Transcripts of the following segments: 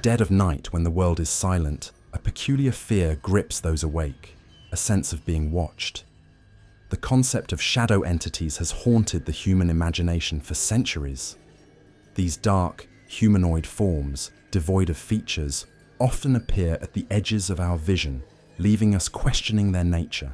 dead of night, when the world is silent, a peculiar fear grips those awake, a sense of being watched. The concept of shadow entities has haunted the human imagination for centuries. These dark, humanoid forms, devoid of features, often appear at the edges of our vision, leaving us questioning their nature.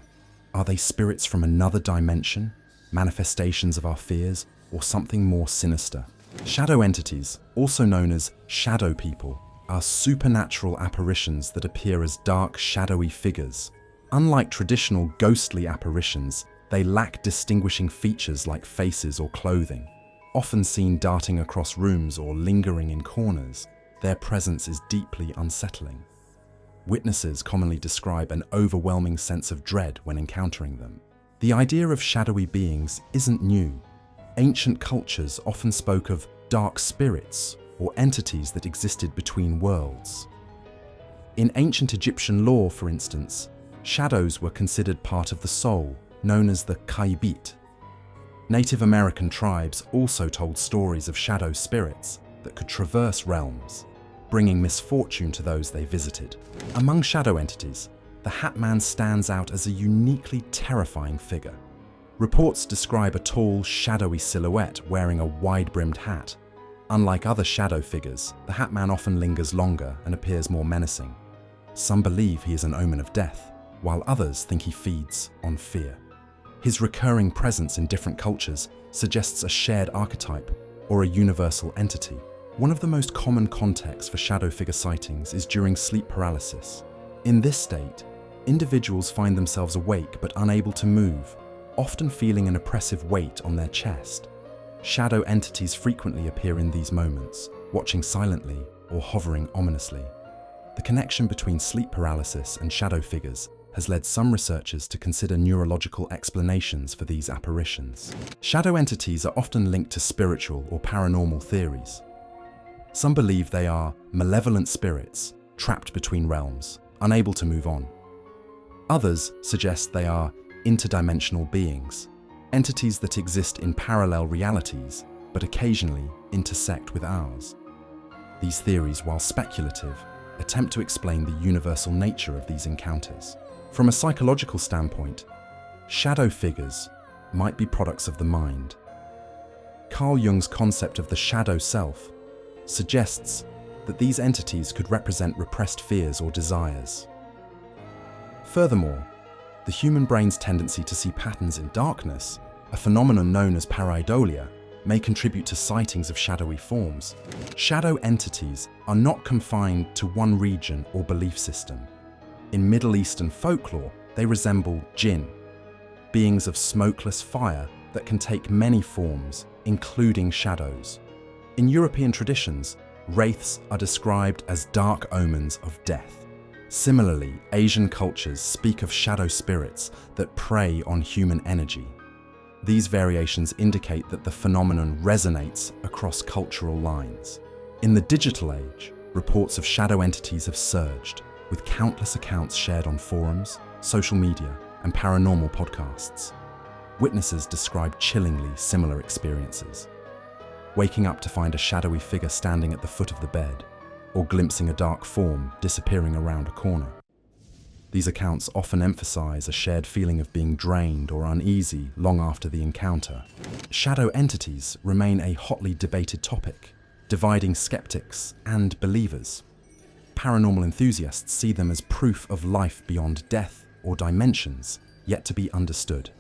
Are they spirits from another dimension, manifestations of our fears, or something more sinister? Shadow entities, also known as shadow people, are supernatural apparitions that appear as dark, shadowy figures. Unlike traditional ghostly apparitions, they lack distinguishing features like faces or clothing. Often seen darting across rooms or lingering in corners, their presence is deeply unsettling. Witnesses commonly describe an overwhelming sense of dread when encountering them. The idea of shadowy beings isn't new. Ancient cultures often spoke of dark spirits or entities that existed between worlds. In ancient Egyptian lore, for instance, shadows were considered part of the soul, known as the Kaibit. Native American tribes also told stories of shadow spirits that could traverse realms, bringing misfortune to those they visited. Among shadow entities, the Hat Man stands out as a uniquely terrifying figure. Reports describe a tall, shadowy silhouette wearing a wide-brimmed hat. Unlike other shadow figures, the Hat Man often lingers longer and appears more menacing. Some believe he is an omen of death, while others think he feeds on fear. His recurring presence in different cultures suggests a shared archetype or a universal entity. One of the most common contexts for shadow figure sightings is during sleep paralysis. In this state, individuals find themselves awake but unable to move, often feeling an oppressive weight on their chest. Shadow entities frequently appear in these moments, watching silently or hovering ominously. The connection between sleep paralysis and shadow figures has led some researchers to consider neurological explanations for these apparitions. Shadow entities are often linked to spiritual or paranormal theories. Some believe they are malevolent spirits trapped between realms, unable to move on. Others suggest they are interdimensional beings, entities that exist in parallel realities but occasionally intersect with ours. These theories, while speculative, attempt to explain the universal nature of these encounters. From a psychological standpoint, shadow figures might be products of the mind. Carl Jung's concept of the shadow self suggests that these entities could represent repressed fears or desires. Furthermore, the human brain's tendency to see patterns in darkness, a phenomenon known as pareidolia, may contribute to sightings of shadowy forms. Shadow entities are not confined to one region or belief system. In Middle Eastern folklore, they resemble jinn, beings of smokeless fire that can take many forms, including shadows. In European traditions, wraiths are described as dark omens of death. Similarly, Asian cultures speak of shadow spirits that prey on human energy. These variations indicate that the phenomenon resonates across cultural lines. In the digital age, reports of shadow entities have surged, with countless accounts shared on forums, social media, and paranormal podcasts. Witnesses describe chillingly similar experiences. Waking up to find a shadowy figure standing at the foot of the bed, or glimpsing a dark form disappearing around a corner. These accounts often emphasize a shared feeling of being drained or uneasy long after the encounter. Shadow entities remain a hotly debated topic, dividing skeptics and believers. Paranormal enthusiasts see them as proof of life beyond death or dimensions yet to be understood.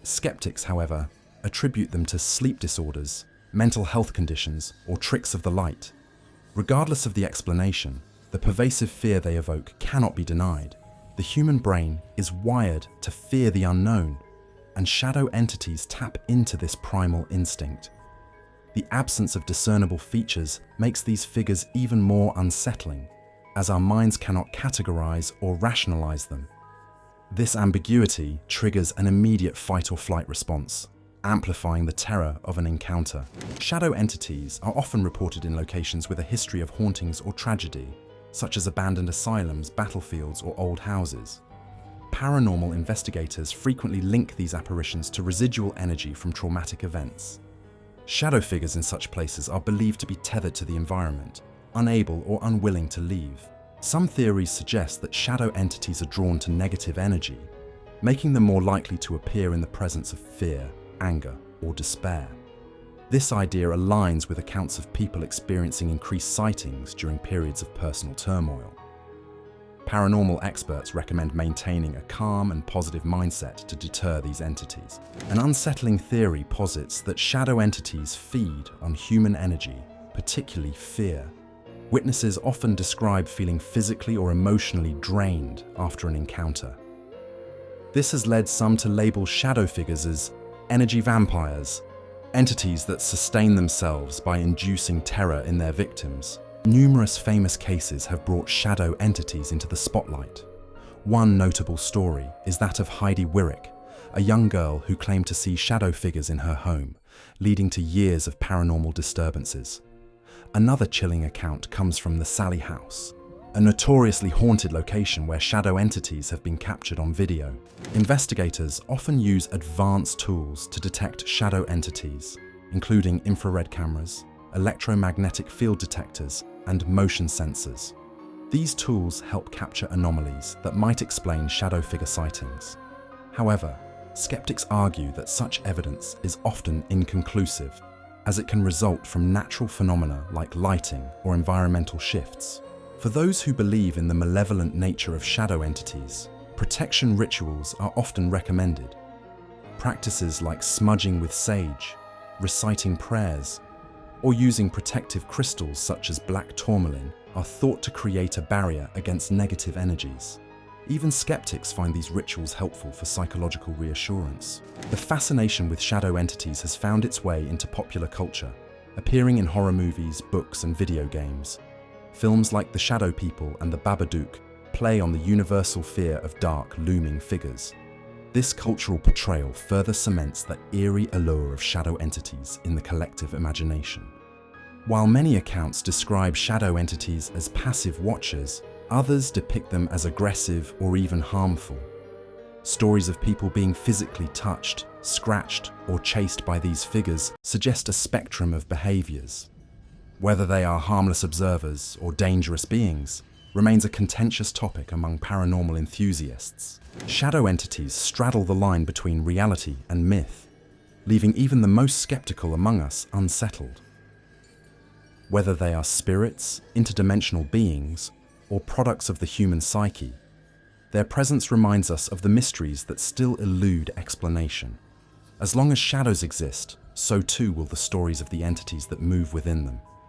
Skeptics, however, attribute them to sleep disorders, mental health conditions, or tricks of the light. Regardless of the explanation, the pervasive fear they evoke cannot be denied. The human brain is wired to fear the unknown, and shadow entities tap into this primal instinct. The absence of discernible features makes these figures even more unsettling, as our minds cannot categorize or rationalize them. This ambiguity triggers an immediate fight or flight response, amplifying the terror of an encounter. Shadow entities are often reported in locations with a history of hauntings or tragedy, such as abandoned asylums, battlefields, or old houses. Paranormal investigators frequently link these apparitions to residual energy from traumatic events. Shadow figures in such places are believed to be tethered to the environment, unable or unwilling to leave. Some theories suggest that shadow entities are drawn to negative energy, making them more likely to appear in the presence of fear, anger, or despair. This idea aligns with accounts of people experiencing increased sightings during periods of personal turmoil. Paranormal experts recommend maintaining a calm and positive mindset to deter these entities. An unsettling theory posits that shadow entities feed on human energy, particularly fear. Witnesses often describe feeling physically or emotionally drained after an encounter. This has led some to label shadow figures as energy vampires, entities that sustain themselves by inducing terror in their victims. Numerous famous cases have brought shadow entities into the spotlight. One notable story is that of Heidi Wirrick, a young girl who claimed to see shadow figures in her home, leading to years of paranormal disturbances. Another chilling account comes from the Sally House, a notoriously haunted location where shadow entities have been captured on video. Investigators often use advanced tools to detect shadow entities, including infrared cameras, electromagnetic field detectors, and motion sensors. These tools help capture anomalies that might explain shadow figure sightings. However, skeptics argue that such evidence is often inconclusive, as it can result from natural phenomena like lighting or environmental shifts. For those who believe in the malevolent nature of shadow entities, protection rituals are often recommended. Practices like smudging with sage, reciting prayers, or using protective crystals such as black tourmaline are thought to create a barrier against negative energies. Even skeptics find these rituals helpful for psychological reassurance. The fascination with shadow entities has found its way into popular culture, appearing in horror movies, books, and video games. Films like The Shadow People and The Babadook play on the universal fear of dark, looming figures. This cultural portrayal further cements the eerie allure of shadow entities in the collective imagination. While many accounts describe shadow entities as passive watchers, others depict them as aggressive or even harmful. Stories of people being physically touched, scratched, or chased by these figures suggest a spectrum of behaviors. Whether they are harmless observers or dangerous beings remains a contentious topic among paranormal enthusiasts. Shadow entities straddle the line between reality and myth, leaving even the most skeptical among us unsettled. Whether they are spirits, interdimensional beings, or products of the human psyche, their presence reminds us of the mysteries that still elude explanation. As long as shadows exist, so too will the stories of the entities that move within them.